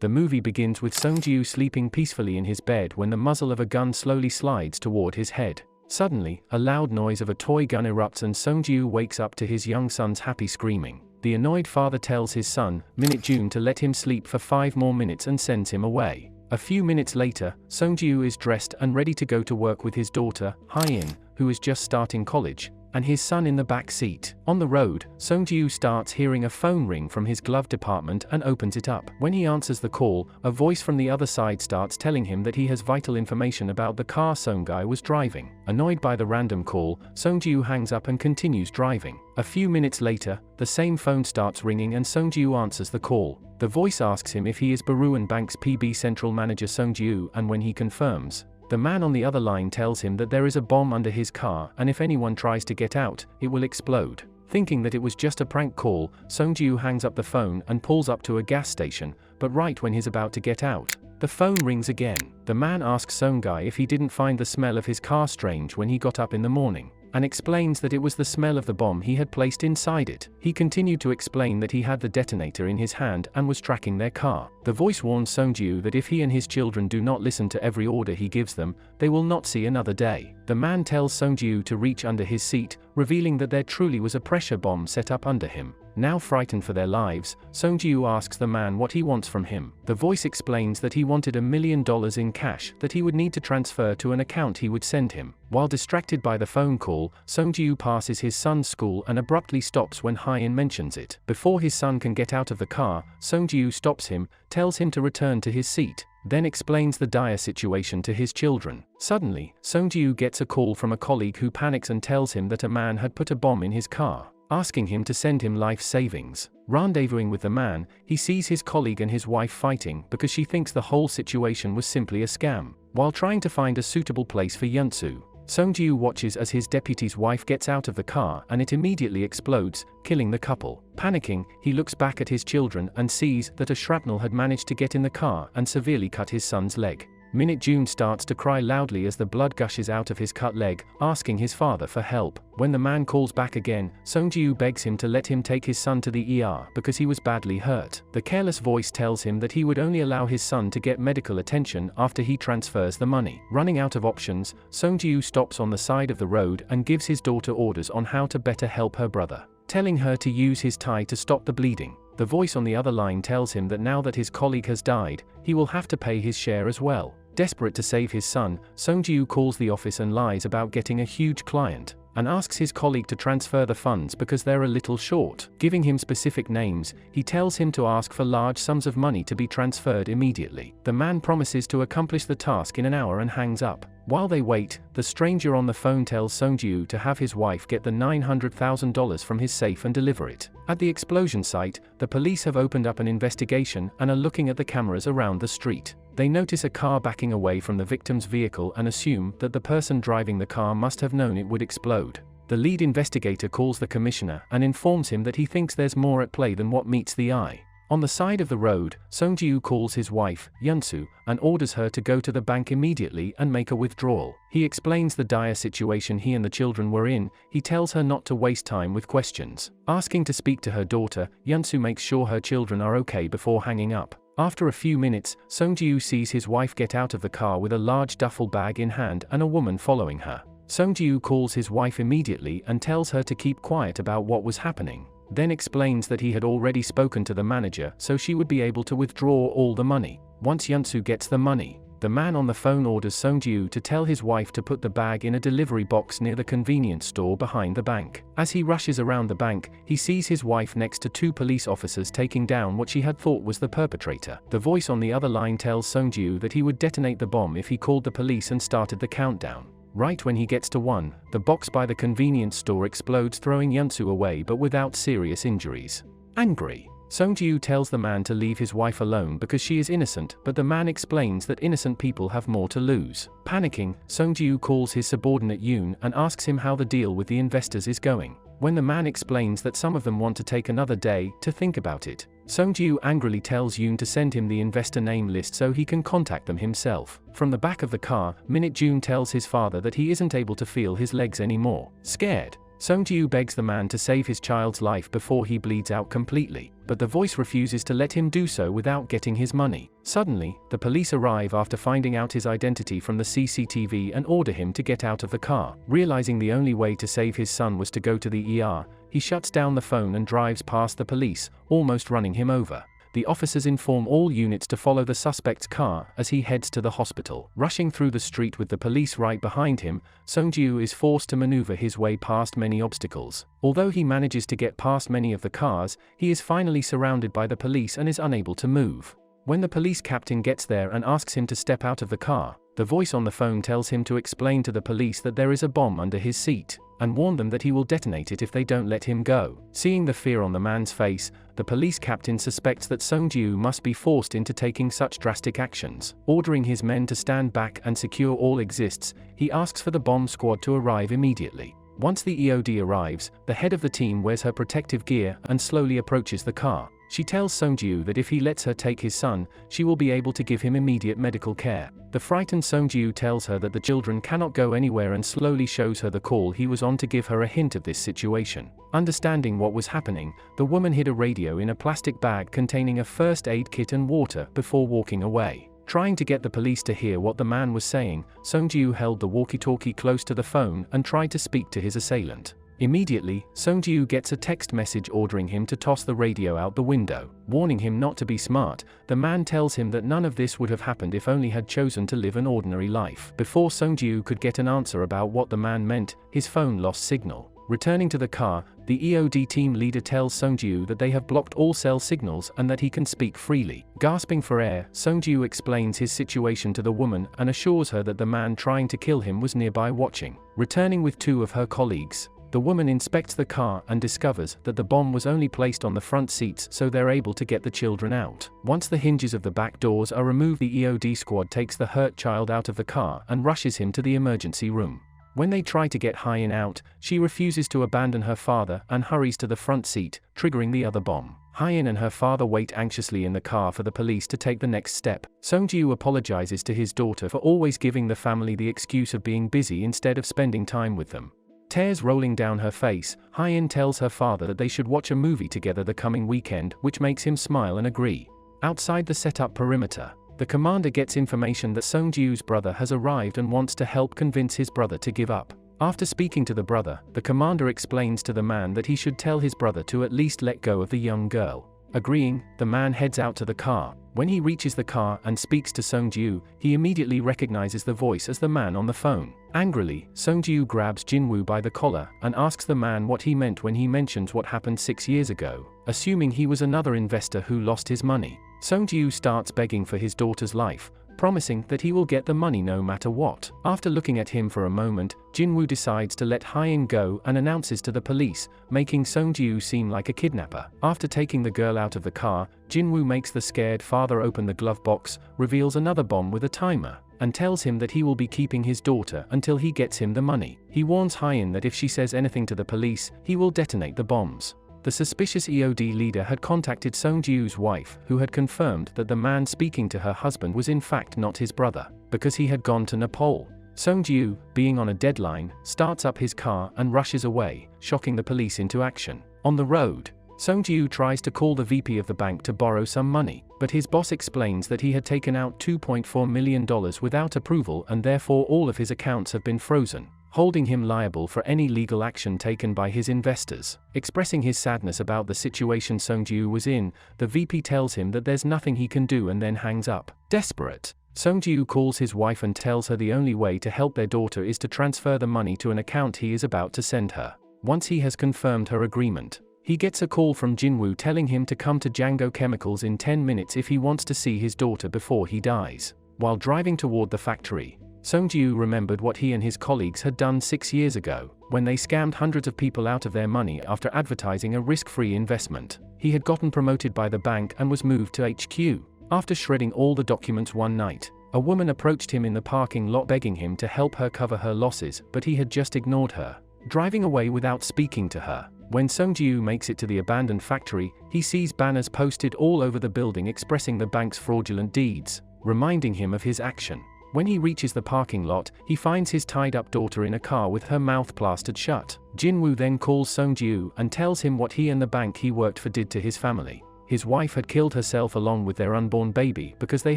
The movie begins with Sung-ji sleeping peacefully in his bed when the muzzle of a gun slowly slides toward his head. Suddenly, a loud noise of a toy gun erupts and Sung-ji wakes up to his young son's happy screaming. The annoyed father tells his son, Min-jun, to let him sleep for 5 more minutes and sends him away. A few minutes later, Sung-ji is dressed and ready to go to work with his daughter, Hye-in, who is just starting college, and his son in the back seat. On the road, Sung-ji starts hearing a phone ring from his glove department and opens it up. When he answers the call, a voice from the other side starts telling him that he has vital information about the car Sung-gi was driving. Annoyed by the random call, Sung-ji hangs up and continues driving. A few minutes later, the same phone starts ringing and Sung-ji answers the call. The voice asks him if he is Baruan Bank's PB Central Manager Sung-ji, and when he confirms, the man on the other line tells him that there is a bomb under his car and if anyone tries to get out, it will explode. Thinking that it was just a prank call, Sung-ji hangs up the phone and pulls up to a gas station, but right when he's about to get out, the phone rings again. The man asks Sung-gi if he didn't find the smell of his car strange when he got up in the morning, and explains that it was the smell of the bomb he had placed inside it. He continued to explain that he had the detonator in his hand and was tracking their car. The voice warns Sung-ji that if he and his children do not listen to every order he gives them, they will not see another day. The man tells Sung-ji to reach under his seat, revealing that there truly was a pressure bomb set up under him. Now frightened for their lives, Sung-ji asks the man what he wants from him. The voice explains that he wanted $1 million in cash that he would need to transfer to an account he would send him. While distracted by the phone call, Sung-ji passes his son's school and abruptly stops when Hye-in mentions it. Before his son can get out of the car, Sung-ji stops him, tells him to return to his seat, then explains the dire situation to his children. Suddenly, Sung-ji gets a call from a colleague who panics and tells him that a man had put a bomb in his car, asking him to send him life savings. Rendezvousing with the man, he sees his colleague and his wife fighting because she thinks the whole situation was simply a scam. While trying to find a suitable place for Yunsu, Sung-ji watches as his deputy's wife gets out of the car and it immediately explodes, killing the couple. Panicking, he looks back at his children and sees that a shrapnel had managed to get in the car and severely cut his son's leg. Min-jun starts to cry loudly as the blood gushes out of his cut leg, asking his father for help. When the man calls back again, Sung-ji begs him to let him take his son to the ER because he was badly hurt. The careless voice tells him that he would only allow his son to get medical attention after he transfers the money. Running out of options, Sung-ji stops on the side of the road and gives his daughter orders on how to better help her brother, telling her to use his tie to stop the bleeding. The voice on the other line tells him that now that his colleague has died, he will have to pay his share as well. Desperate to save his son, Sung-ji calls the office and lies about getting a huge client, and asks his colleague to transfer the funds because they're a little short. Giving him specific names, he tells him to ask for large sums of money to be transferred immediately. The man promises to accomplish the task in an hour and hangs up. While they wait, the stranger on the phone tells Sung-ji to have his wife get the $900,000 from his safe and deliver it. At the explosion site, the police have opened up an investigation and are looking at the cameras around the street. They notice a car backing away from the victim's vehicle and assume that the person driving the car must have known it would explode. The lead investigator calls the commissioner and informs him that he thinks there's more at play than what meets the eye. On the side of the road, Sung-ji calls his wife, Yunsu, and orders her to go to the bank immediately and make a withdrawal. He explains the dire situation he and the children were in. He tells her not to waste time with questions. Asking to speak to her daughter, Yunsu makes sure her children are okay before hanging up. After a few minutes, Sung-ji sees his wife get out of the car with a large duffel bag in hand and a woman following her. Sung-ji calls his wife immediately and tells her to keep quiet about what was happening, then explains that he had already spoken to the manager so she would be able to withdraw all the money. Once Yunsu gets the money, the man on the phone orders Sung-ji to tell his wife to put the bag in a delivery box near the convenience store behind the bank. As he rushes around the bank, he sees his wife next to 2 police officers taking down what she had thought was the perpetrator. The voice on the other line tells Sung-ji that he would detonate the bomb if he called the police and started the countdown. Right when he gets to 1, the box by the convenience store explodes, throwing Yunsu away but without serious injuries. Angry, Sung-ji tells the man to leave his wife alone because she is innocent, but the man explains that innocent people have more to lose. Panicking, Sung-ji calls his subordinate Yoon and asks him how the deal with the investors is going. When the man explains that some of them want to take another day to think about it, Sung-ji angrily tells Yoon to send him the investor name list so he can contact them himself. From the back of the car, Min-jun tells his father that he isn't able to feel his legs anymore. Scared, Song-Ji begs the man to save his child's life before he bleeds out completely, but the voice refuses to let him do so without getting his money. Suddenly, the police arrive after finding out his identity from the CCTV and order him to get out of the car. Realizing the only way to save his son was to go to the ER, he shuts down the phone and drives past the police, almost running him over. The officers inform all units to follow the suspect's car as he heads to the hospital. Rushing through the street with the police right behind him, Song-Ji is forced to maneuver his way past many obstacles. Although he manages to get past many of the cars, he is finally surrounded by the police and is unable to move. When the police captain gets there and asks him to step out of the car, the voice on the phone tells him to explain to the police that there is a bomb under his seat, and warn them that he will detonate it if they don't let him go. Seeing the fear on the man's face, the police captain suspects that Song-Ji must be forced into taking such drastic actions. Ordering his men to stand back and secure all exits, he asks for the bomb squad to arrive immediately. Once the EOD arrives, the head of the team wears her protective gear and slowly approaches the car. She tells Song-Ji that if he lets her take his son, she will be able to give him immediate medical care. The frightened Song-Ji tells her that the children cannot go anywhere and slowly shows her the call he was on to give her a hint of this situation. Understanding what was happening, the woman hid a radio in a plastic bag containing a first aid kit and water before walking away. Trying to get the police to hear what the man was saying, Song-Ji held the walkie-talkie close to the phone and tried to speak to his assailant. Immediately, Song-Ji gets a text message ordering him to toss the radio out the window. Warning him not to be smart, the man tells him that none of this would have happened if only had chosen to live an ordinary life. Before Song-Ji could get an answer about what the man meant, his phone lost signal. Returning to the car, the EOD team leader tells Song-Ji that they have blocked all cell signals and that he can speak freely. Gasping for air, Song-Ji explains his situation to the woman and assures her that the man trying to kill him was nearby watching. Returning with two of her colleagues, the woman inspects the car and discovers that the bomb was only placed on the front seats so they're able to get the children out. Once the hinges of the back doors are removed, the EOD squad takes the hurt child out of the car and rushes him to the emergency room. When they try to get Hye-in out, she refuses to abandon her father and hurries to the front seat, triggering the other bomb. Hye-in and her father wait anxiously in the car for the police to take the next step. Song-Ji apologizes to his daughter for always giving the family the excuse of being busy instead of spending time with them. Tears rolling down her face, Hye-in tells her father that they should watch a movie together the coming weekend, which makes him smile and agree. Outside the setup perimeter, the commander gets information that Song-Ji's brother has arrived and wants to help convince his brother to give up. After speaking to the brother, the commander explains to the man that he should tell his brother to at least let go of the young girl. Agreeing, the man heads out to the car. When he reaches the car and speaks to Song-Ji, he immediately recognizes the voice as the man on the phone. Angrily, Song-Ji grabs Jin-Woo by the collar and asks the man what he meant when he mentions what happened 6 years ago, assuming he was another investor who lost his money. Song-Ji starts begging for his daughter's life, promising that he will get the money no matter what. After looking at him for a moment, Jin-Woo decides to let Hye-in go and announces to the police, making Song-Ji seem like a kidnapper. After taking the girl out of the car, Jin-Woo makes the scared father open the glove box, reveals another bomb with a timer, and tells him that he will be keeping his daughter until he gets him the money. He warns Hye-in that if she says anything to the police, he will detonate the bombs. The suspicious EOD leader had contacted Song-Ji's wife, who had confirmed that the man speaking to her husband was in fact not his brother, because he had gone to Nepal. Song-Ji, being on a deadline, starts up his car and rushes away, shocking the police into action. On the road, Song-Ji tries to call the VP of the bank to borrow some money, but his boss explains that he had taken out $2.4 million without approval and therefore all of his accounts have been frozen, holding him liable for any legal action taken by his investors. Expressing his sadness about the situation Song-Ji was in, the VP tells him that there's nothing he can do and then hangs up. Desperate, Song-Ji calls his wife and tells her the only way to help their daughter is to transfer the money to an account he is about to send her. Once he has confirmed her agreement, he gets a call from Jin-Woo telling him to come to Django Chemicals in 10 minutes if he wants to see his daughter before he dies. While driving toward the factory, Song-Ji remembered what he and his colleagues had done 6 years ago, when they scammed hundreds of people out of their money after advertising a risk-free investment. He had gotten promoted by the bank and was moved to HQ. After shredding all the documents one night, a woman approached him in the parking lot begging him to help her cover her losses, but he had just ignored her, driving away without speaking to her. When Song-Ji makes it to the abandoned factory, he sees banners posted all over the building expressing the bank's fraudulent deeds, reminding him of his action. When he reaches the parking lot, he finds his tied-up daughter in a car with her mouth plastered shut. Jinwoo then calls Sung-ju and tells him what he and the bank he worked for did to his family. His wife had killed herself along with their unborn baby because they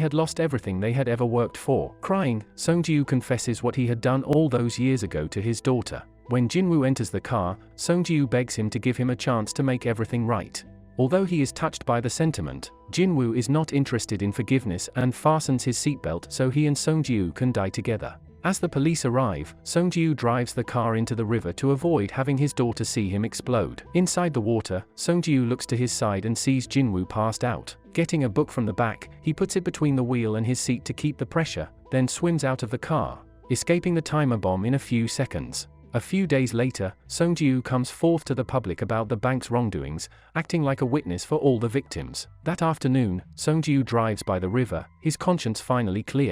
had lost everything they had ever worked for. Crying, Sung-ju confesses what he had done all those years ago to his daughter. When Jinwoo enters the car, Sung-ju begs him to give him a chance to make everything right. Although he is touched by the sentiment, Jinwoo is not interested in forgiveness and fastens his seatbelt so he and Sung-ju can die together. As the police arrive, Sung-ju drives the car into the river to avoid having his daughter see him explode. Inside the water, Sung-ju looks to his side and sees Jinwoo passed out. Getting a book from the back, he puts it between the wheel and his seat to keep the pressure, then swims out of the car, escaping the timer bomb in a few seconds. A few days later, Sung-ju comes forth to the public about the bank's wrongdoings, acting like a witness for all the victims. That afternoon, Sung-ju drives by the river, his conscience finally clear.